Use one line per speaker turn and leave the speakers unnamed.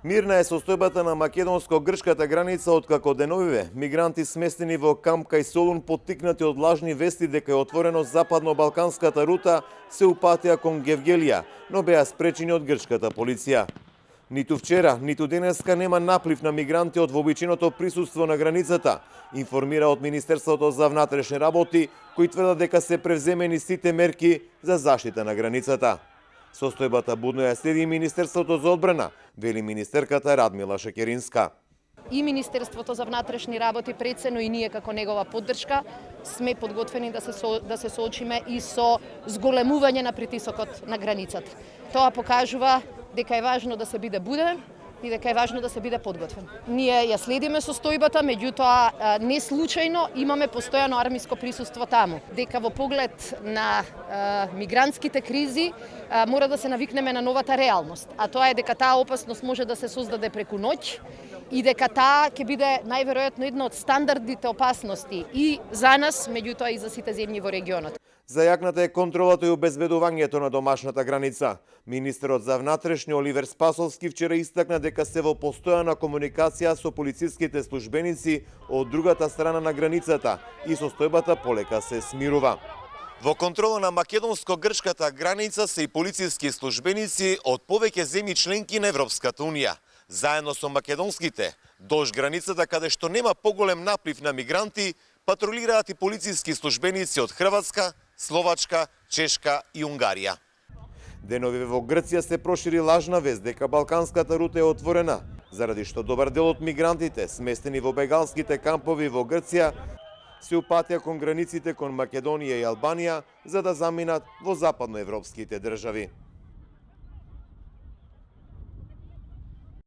Мирна е состојбата на македонско-грчката граница откако деновиве мигранти сместени во камп кај Солун поттикнати од лажни вести дека е отворено западно-балканската рута се упатија кон Гевгелија, но беа спречени од грчката полиција. Ниту вчера, ниту денеска нема наплив на мигранти од вообичаеното присуство на границата, информира од Министерството за внатрешни работи, кои тврдат дека се превземени сите мерки за заштита на границата. Состојбата будно ја следи Министерството за одбрана, вели министерката Радмила Шекеринска.
И Министерството за внатрешни работи прецено и ние како негова поддршка сме подготвени да се соочиме и со зголемување на притисокот на границата. Тоа покажува дека е важно да се биде буден и дека е важно да се биде подготвен. Ние ја следиме состојбата, меѓутоа не случајно имаме постојано армиско присуство таму. Дека во поглед на мигрантските кризи мора да се навикнеме на новата реалност, а тоа е дека таа опасност може да се создаде преку ноќ и дека таа ќе биде најверојатно една од стандардните опасности и за нас, меѓутоа и за сите земји во регионот.
Зајакната е контролата и обезбедувањето на домашната граница. Министерот за внатрешни Оливер Спасовски вчера истакна дека се во постојана комуникација со полициските службеници од другата страна на границата и состојбата полека се смирува. Во контрола на македонско-грчката граница се и полициски службеници од повеќе земји членки на Европската унија. Заедно со македонските, долж границата каде што нема поголем наплив на мигранти, патрулираат и полициски службеници од Хрватска, Словачка, Чешка и Унгарија. Деновиве во Грција се прошири лажна вест дека балканската рута е отворена, заради што добар дел од мигрантите, сместени во бегалските кампови во Грција, се упатија кон границите кон Македонија и Албанија за да заминат во западноевропските држави.